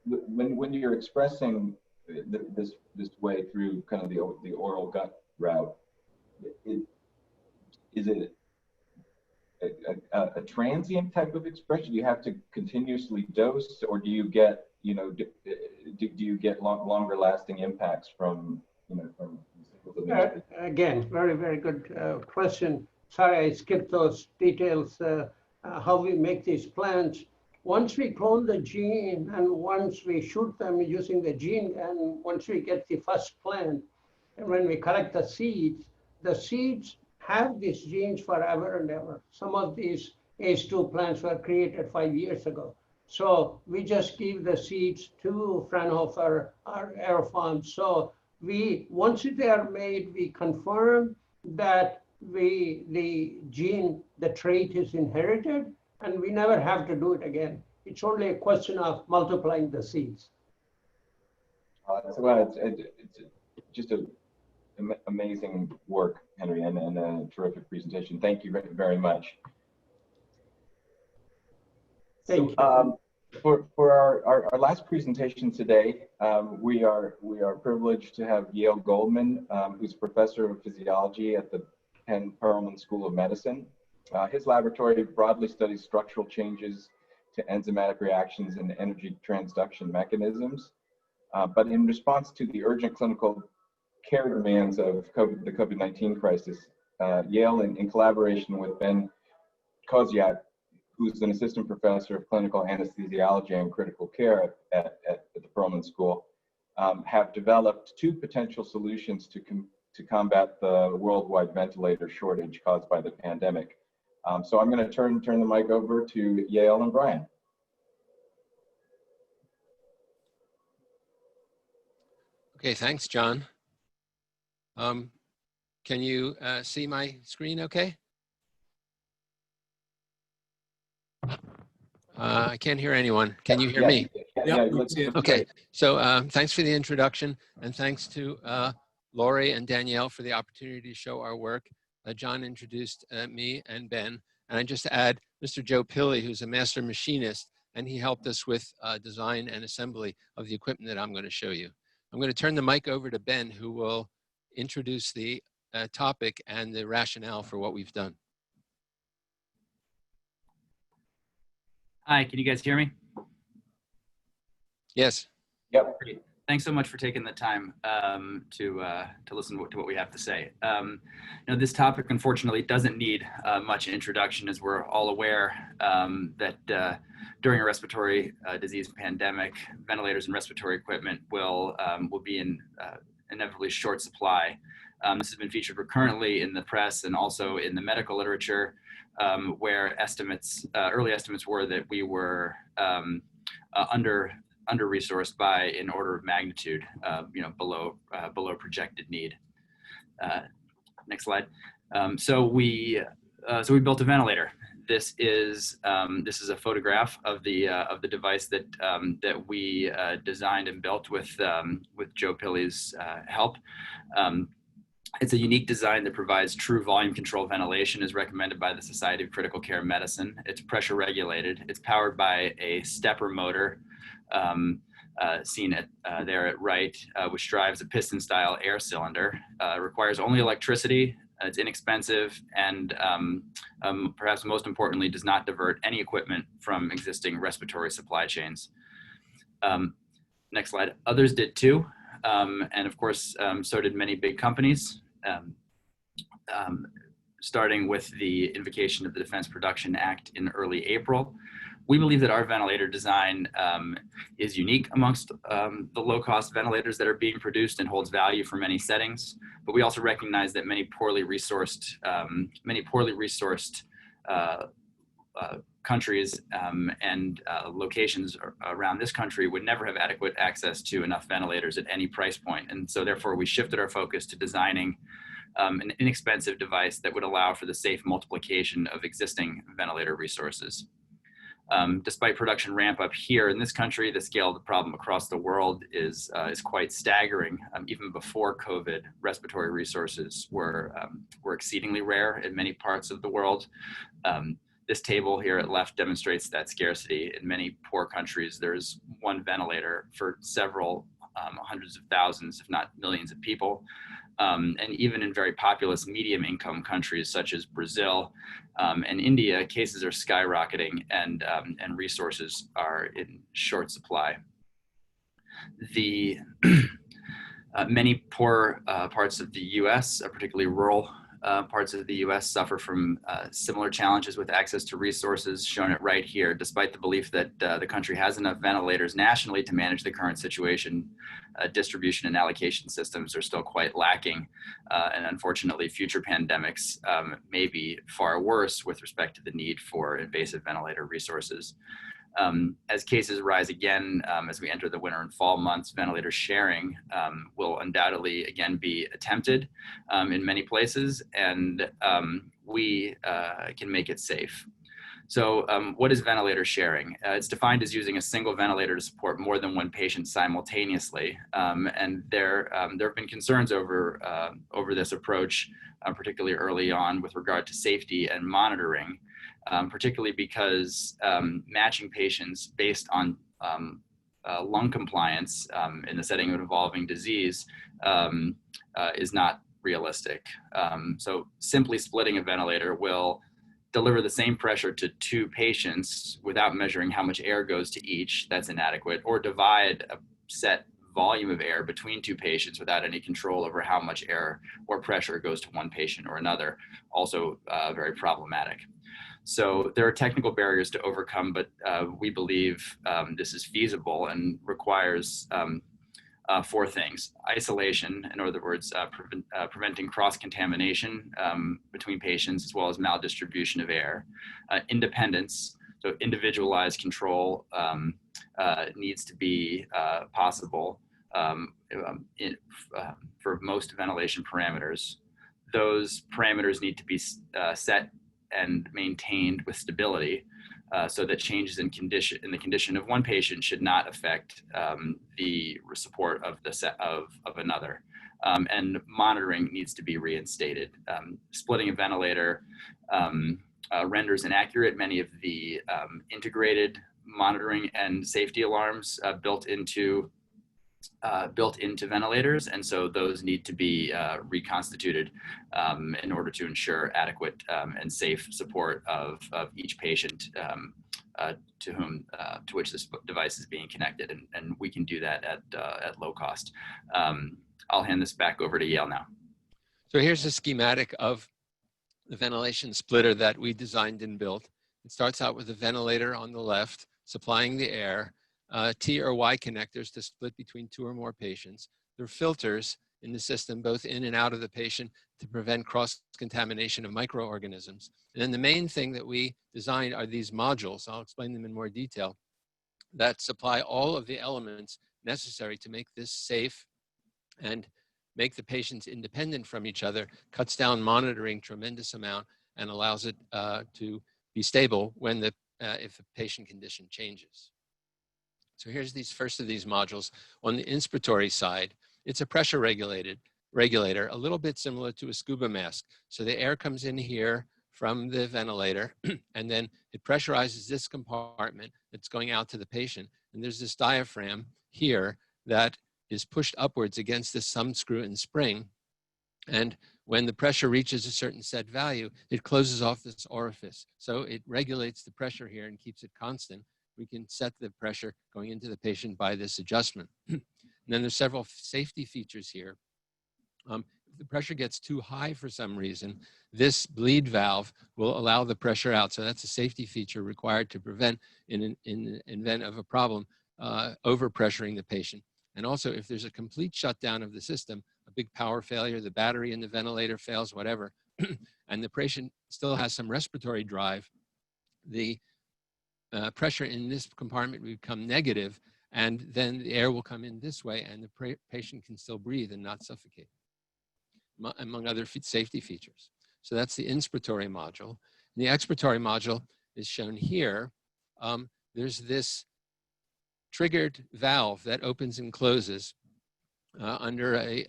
Speaker 2: When you're expressing this way through kind of the oral gut route, is it a transient type of expression? Do you have to continuously dose, or do you get do you get longer lasting impacts from from
Speaker 4: again, very, very good question. Sorry, I skipped those details, how we make these plants. Once we clone the gene and once we shoot them using the gene, and once we get the first plant, and when we collect the seeds have these genes forever and ever. Some of these ACE2 plants were created 5 years ago. So we just give the seeds to Fraunhofer or AeroFarm. So once they are made, we confirm that the gene, the trait is inherited, and we never have to do it again. It's only a question of multiplying the seeds.
Speaker 2: It's just amazing work, Henry, and a terrific presentation. Thank you very much.
Speaker 4: Thank you.
Speaker 2: For our last presentation today, we are privileged to have Yale Goldman, who's professor of physiology at the Penn Perelman School of Medicine. His laboratory broadly studies structural changes to enzymatic reactions and energy transduction mechanisms. But in response to the urgent clinical care demands of the COVID-19 crisis, Yale, in collaboration with Ben Koziak, who's an assistant professor of clinical anesthesiology and critical care at the Perelman School, have developed two potential solutions to combat the worldwide ventilator shortage caused by the pandemic. So I'm going to turn the mic over to Yale and Brian.
Speaker 5: Okay, thanks, John. Can you see my screen okay? I can't hear anyone. Can you hear me?
Speaker 1: Yeah,
Speaker 5: okay, so thanks for the introduction, and thanks to Lori and Danielle for the opportunity to show our work. John introduced me and Ben, and I just add Mr. Joe Pilley, who's a master machinist, and he helped us with design and assembly of the equipment that I'm going to show you. I'm going to turn the mic over to Ben, who will introduce the topic and the rationale for what we've done.
Speaker 6: Hi, can you guys hear me?
Speaker 5: Yes.
Speaker 2: Yep.
Speaker 6: Great. Thanks so much for taking the time to listen to what we have to say. This topic, unfortunately, doesn't need much introduction, as we're all aware that during a respiratory disease pandemic, ventilators and respiratory equipment will be in inevitably short supply. This has been featured recurrently in the press and also in the medical literature, where early estimates were that we were under-resourced by an order of magnitude, below projected need. Next slide. So we built a ventilator. This is a photograph of the device that we designed and built with Joe Pilley's help. It's a unique design that provides true volume control ventilation as recommended by the Society of Critical Care Medicine. It's pressure regulated. It's powered by a stepper motor seen there at right, which drives a piston-style air cylinder. Requires only electricity. It's inexpensive, and perhaps most importantly, does not divert any equipment from existing respiratory supply chains. Next slide. Others did too. And of course, so did many big companies, starting with the invocation of the Defense Production Act in early April. We believe that our ventilator design is unique amongst the low-cost ventilators that are being produced and holds value for many settings. But we also recognize that many poorly resourced countries and locations around this country would never have adequate access to enough ventilators at any price point. And so therefore we shifted our focus to designing an inexpensive device that would allow for the safe multiplication of existing ventilator resources. Despite production ramp up here in this country, the scale of the problem across the world is quite staggering. Even before COVID, respiratory resources were exceedingly rare in many parts of the world. This table here at left demonstrates that scarcity. In many poor countries, there's one ventilator for several hundreds of thousands, if not millions of people. And even in very populous medium income countries such as Brazil and India, cases are skyrocketing and resources are in short supply. The many poor parts of the US, particularly rural parts of the US, suffer from similar challenges with access to resources, shown at right here. Despite the belief that the country has enough ventilators nationally to manage the current situation, distribution and allocation systems are still quite lacking. And unfortunately, future pandemics may be far worse with respect to the need for invasive ventilator resources. As cases rise again, as we enter the winter and fall months, ventilator sharing will undoubtedly again be attempted in many places, and we can make it safe. So what is ventilator sharing? It's defined as using a single ventilator to support more than one patient simultaneously. And there have been concerns over this approach, particularly early on with regard to safety and monitoring, particularly because matching patients based on lung compliance in the setting of an evolving disease is not realistic. So simply splitting a ventilator will deliver the same pressure to two patients without measuring how much air goes to each. That's inadequate. Or divide a set volume of air between two patients without any control over how much air or pressure goes to one patient or another. Also very problematic. So there are technical barriers to overcome, but we believe this is feasible and requires four things: isolation, in other words, preventing cross-contamination between patients, as well as maldistribution of air; independence, so individualized control needs to be possible for most ventilation parameters. Those parameters need to be set and maintained with stability, so that changes in the condition of one patient should not affect the support of another. And monitoring needs to be reinstated. Splitting a ventilator renders inaccurate many of the integrated monitoring and safety alarms built into ventilators, and so those need to be reconstituted in order to ensure adequate and safe support of each patient to which this device is being connected, and we can do that at low cost. I'll hand this back over to Yale now.
Speaker 5: So here's a schematic of the ventilation splitter that we designed and built. It starts out with a ventilator on the left, supplying the air, T or Y connectors to split between two or more patients. There are filters in the system, both in and out of the patient, to prevent cross-contamination of microorganisms. And then the main thing that we designed are these modules. I'll explain them in more detail, that supply all of the elements necessary to make this safe and make the patients independent from each other, cuts down monitoring tremendous amount, and allows it to be stable when if the patient condition changes. So here's first of these modules. On the inspiratory side, it's a pressure regulator, a little bit similar to a scuba mask. So the air comes in here from the ventilator, and then it pressurizes this compartment that's going out to the patient. And there's this diaphragm here that is pushed upwards against this thumb screw and spring. And when the pressure reaches a certain set value, it closes off this orifice. So it regulates the pressure here and keeps it constant. We can set the pressure going into the patient by this adjustment. And then there's several safety features here. If the pressure gets too high for some reason, this bleed valve will allow the pressure out. So that's a safety feature required to prevent, in the event of a problem, overpressuring the patient. And also, if there's a complete shutdown of the system, a big power failure, the battery in the ventilator fails, whatever, and the patient still has some respiratory drive, the pressure in this compartment will become negative, and then the air will come in this way, and the patient can still breathe and not suffocate, among other safety features. So that's the inspiratory module. And the expiratory module is shown here. There's this triggered valve that opens and closes under a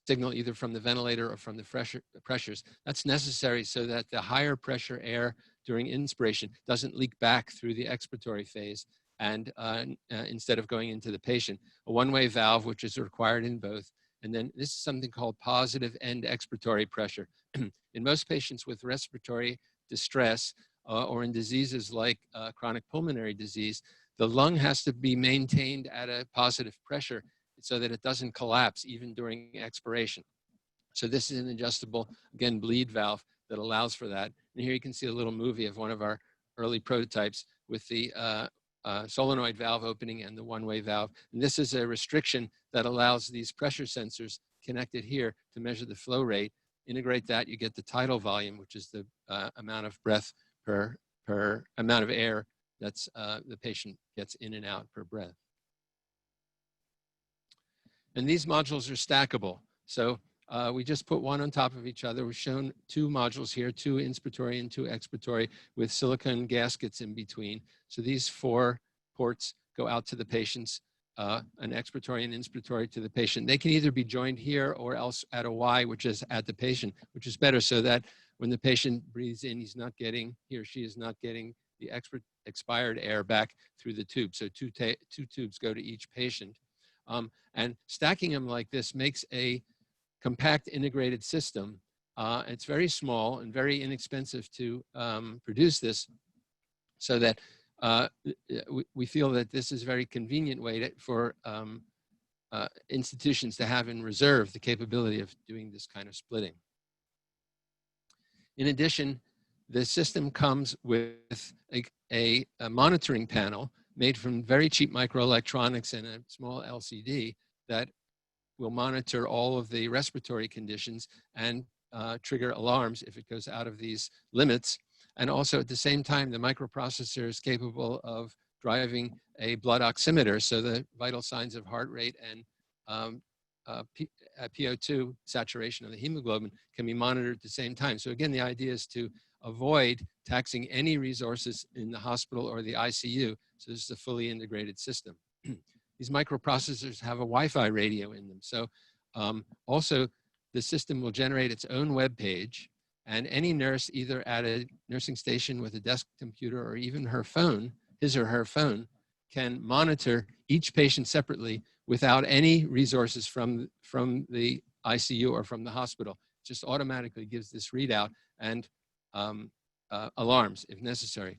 Speaker 5: signal either from the ventilator or from the pressures. That's necessary so that the higher pressure air during inspiration doesn't leak back through the expiratory phase, and instead of going into the patient. A one-way valve, which is required in both. And then this is something called positive end expiratory pressure. In most patients with respiratory distress or in diseases like chronic pulmonary disease, the lung has to be maintained at a positive pressure so that it doesn't collapse even during expiration. So this is an adjustable, again, bleed valve that allows for that. And here you can see a little movie of one of our early prototypes with the solenoid valve opening and the one-way valve. And this is a restriction that allows these pressure sensors connected here to measure the flow rate. Integrate that, you get the tidal volume, which is the amount of breath per amount of air that's the patient gets in and out per breath. And these modules are stackable. So We just put one on top of each other. We've shown two modules here, two inspiratory and two expiratory with silicone gaskets in between. So these 4 ports go out to the patients, an expiratory and inspiratory to the patient. They can either be joined here or else at a Y, which is at the patient, which is better so that when the patient breathes in, he or she is not getting the expired air back through the tube. So two tubes go to each patient. And stacking them like this makes a compact integrated system. It's very small and very inexpensive to produce this, so that we feel that this is a very convenient way for institutions to have in reserve the capability of doing this kind of splitting. In addition, the system comes with a monitoring panel made from very cheap microelectronics and a small LCD that will monitor all of the respiratory conditions and trigger alarms if it goes out of these limits. And also at the same time, the microprocessor is capable of driving a blood oximeter, so the vital signs of heart rate and PO2 saturation of the hemoglobin can be monitored at the same time. So again, the idea is to avoid taxing any resources in the hospital or the ICU. So this is a fully integrated system. These microprocessors have a Wi-Fi radio in them. So also the system will generate its own web page, and any nurse either at a nursing station with a desk computer or even her phone, his or her phone, can monitor each patient separately without any resources from the ICU or from the hospital. It just automatically gives this readout and alarms if necessary.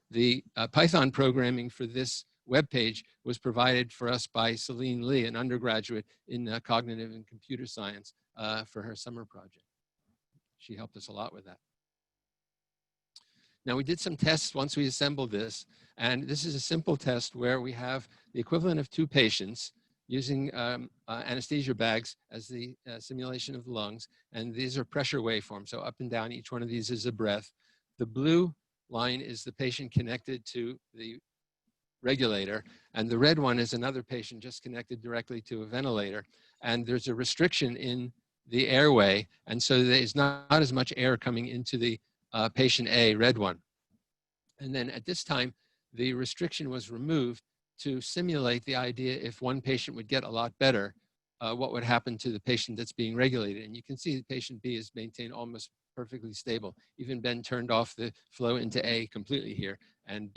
Speaker 5: The Python programming for this web page was provided for us by Celine Lee, an undergraduate in cognitive and computer science for her summer project. She helped us a lot with that. Now we did some tests once we assembled this, and this is a simple test where we have the equivalent of 2 patients using anesthesia bags as the simulation of the lungs, and these are pressure waveforms, so up and down, each one of these is a breath. The blue line is the patient connected to the regulator, and the red one is another patient just connected directly to a ventilator, and there's a restriction in the airway, and so there's not as much air coming into the patient A, red one. And then at this time, the restriction was removed to simulate the idea if one patient would get a lot better, what would happen to the patient that's being regulated. And you can see the patient B is maintained almost perfectly stable. Even Ben turned off the flow into A completely here, and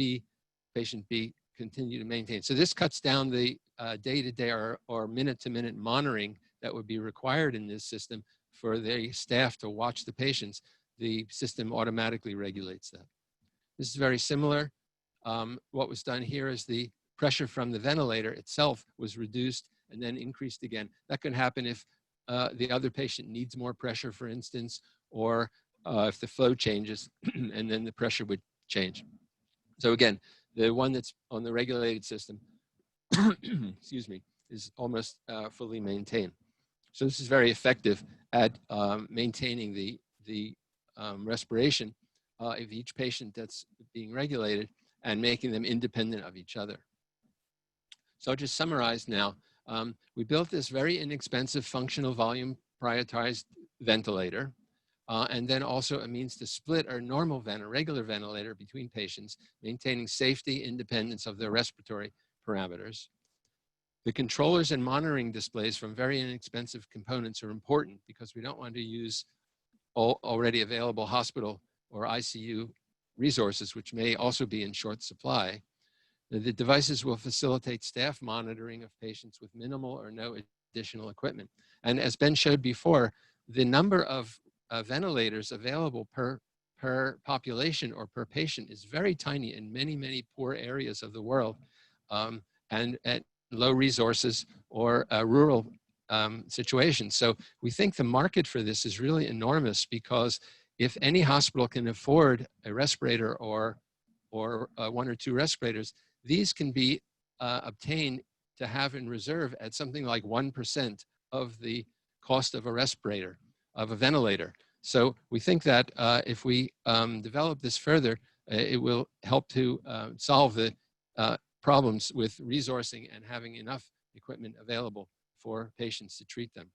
Speaker 5: patient B continue to maintain. So this cuts down the day-to-day or minute-to-minute monitoring that would be required in this system for the staff to watch the patients. The system automatically regulates that. This is very similar. What was done here is the pressure from the ventilator itself was reduced and then increased again. That can happen if the other patient needs more pressure, for instance, or if the flow changes and then the pressure would change. So again, the one that's on the regulated system, excuse me, is almost fully maintained. So this is very effective at maintaining the respiration of each patient that's being regulated and making them independent of each other. So I'll just summarize now. We built this very inexpensive functional volume prioritized ventilator, and then also a means to split our normal regular ventilator between patients, maintaining safety, independence of their respiratory parameters. The controllers and monitoring displays from very inexpensive components are important because we don't want to use already available hospital or ICU resources, which may also be in short supply. The devices will facilitate staff monitoring of patients with minimal or no additional equipment. And as Ben showed before, the number of ventilators available per population or per patient is very tiny in many, many poor areas of the world, and at low resources or rural situations. So we think the market for this is really enormous, because if any hospital can afford a respirator or 1 or 2 respirators, these can be obtained to have in reserve at something like 1% of the cost of a respirator, of a ventilator. So we think that if we develop this further, it will help to solve the problems with resourcing and having enough equipment available for patients to treat them.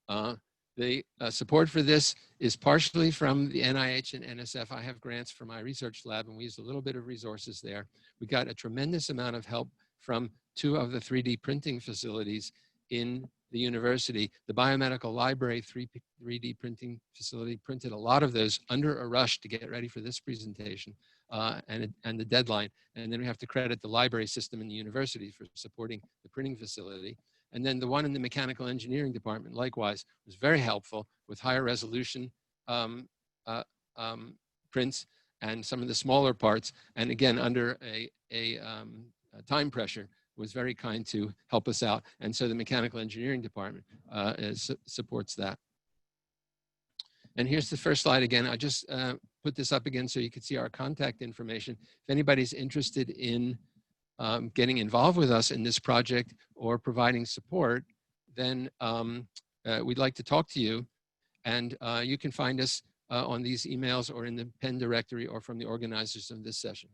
Speaker 5: The support for this is partially from the NIH and NSF. I have grants for my research lab, and we used a little bit of resources there. We got a tremendous amount of help from 2 of the 3D printing facilities in the university. The biomedical library 3D printing facility printed a lot of those under a rush to get ready for this presentation and the deadline. And then we have to credit the library system in the university for supporting the printing facility. And then the one in the mechanical engineering department, likewise, was very helpful with higher resolution prints and some of the smaller parts. And again, under a time pressure, was very kind to help us out. And so the mechanical engineering department supports that. And here's the first slide again. I just put this up again so you can see our contact information. If anybody's interested in getting involved with us in this project or providing support, then we'd like to talk to you. And you can find us on these emails or in the Penn directory or from the organizers of this session.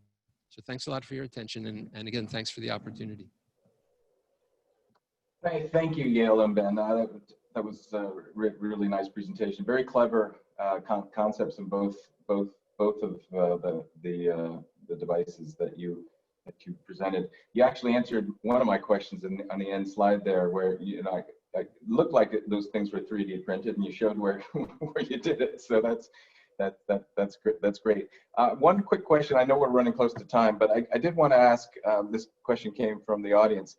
Speaker 5: So thanks a lot for your attention. And again, thanks for the opportunity.
Speaker 2: Thank you, Yale and Ben. That was a really nice presentation. Very clever concepts in both of the devices that you presented. You actually answered one of my questions on the end slide there, where it looked like those things were 3D printed, and you showed where you did it. So that's great. One quick question. I know we're running close to time, but I did want to ask. This question came from the audience.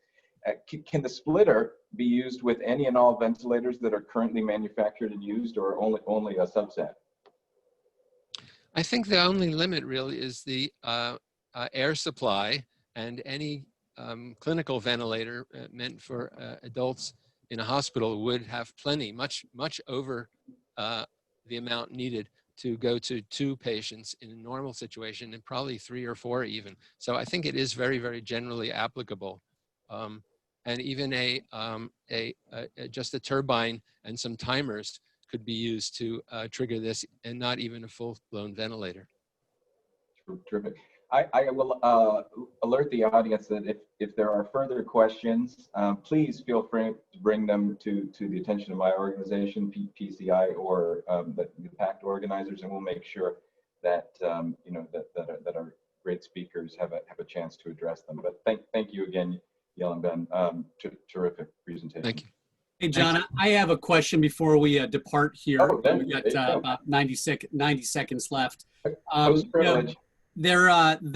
Speaker 2: Can the splitter be used with any and all ventilators that are currently manufactured and used, or only a subset?
Speaker 5: I think the only limit really is the air supply, and any clinical ventilator meant for adults in a hospital would have plenty, much over the amount needed to go to 2 patients in a normal situation, and probably 3 or 4 even. So I think it is very, very generally applicable. And even just a turbine and some timers could be used to trigger this, and not even a full-blown ventilator.
Speaker 2: Terrific. I will alert the audience that if there are further questions, please feel free to bring them to the attention of my organization, PCI, or the PACT organizers, and we'll make sure that that our great speakers have a chance to address them. But thank you again, Yale and Ben. Terrific presentation.
Speaker 5: Thank you.
Speaker 1: Hey, John, I have a question before we depart here.
Speaker 2: Oh, Ben,
Speaker 1: we got about 90 seconds left.
Speaker 2: Post-privilege.
Speaker 1: The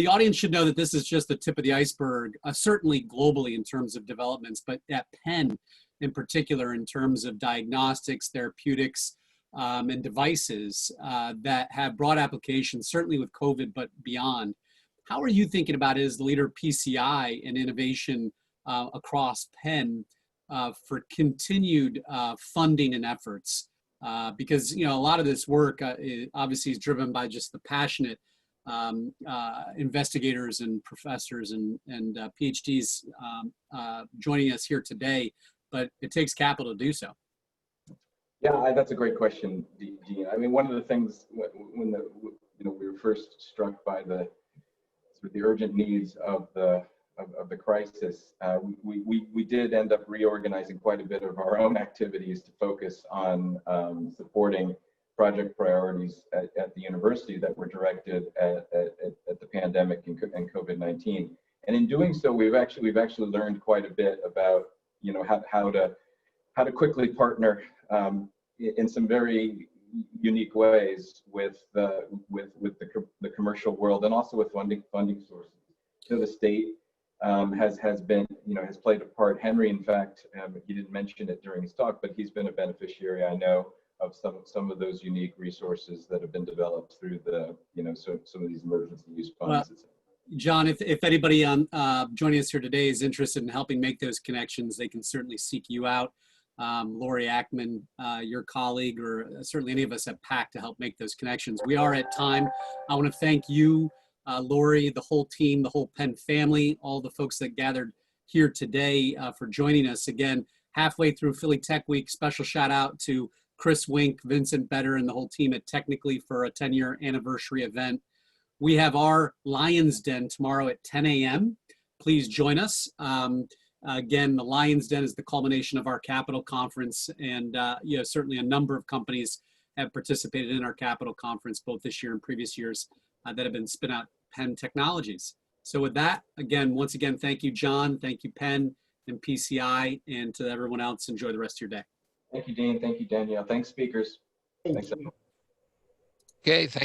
Speaker 1: audience should know that this is just the tip of the iceberg, certainly globally in terms of developments, but at Penn in particular in terms of diagnostics, therapeutics, and devices that have broad applications, certainly with COVID, but beyond. How are you thinking about it as the leader of PCI and innovation across Penn for continued funding and efforts? Because a lot of this work obviously is driven by just the passionate investigators and professors and PhDs joining us here today, but it takes capital to do so.
Speaker 2: Yeah, that's a great question, Dean. I mean, one of the things when we were first struck by the urgent needs of the crisis, we did end up reorganizing quite a bit of our own activities to focus on supporting project priorities at the university that were directed at the pandemic and COVID-19. And in doing so, we've actually learned quite a bit about how to quickly partner in some very unique ways with the commercial world, and also with funding sources. So the state has played a part. Henry, in fact, he didn't mention it during his talk, but he's been a beneficiary, I know, of some of those unique resources that have been developed through the some of these emergency use funds.
Speaker 1: John, if anybody joining us here today is interested in helping make those connections, they can certainly seek you out. Lori Ackman, your colleague, or certainly any of us at PACT to help make those connections. We are at time. I want to thank you, Lori, the whole team, the whole Penn family, all the folks that gathered here today for joining us. Again, halfway through Philly Tech Week, special shout out to Chris Wink, Vincent Better, and the whole team at Technically for a 10-year anniversary event. We have our Lion's Den tomorrow at 10 a.m. Please join us. Again, the Lion's Den is the culmination of our Capital Conference, and certainly a number of companies have participated in our Capital Conference, both this year and previous years, that have been spin out Penn Technologies. So with that, again, once again, thank you, John, thank you, Penn and PCI, and to everyone else, enjoy the rest of your day.
Speaker 2: Thank you, Dean. Thank you, Danielle. Thanks, speakers. Thanks, everyone.
Speaker 5: Okay, thank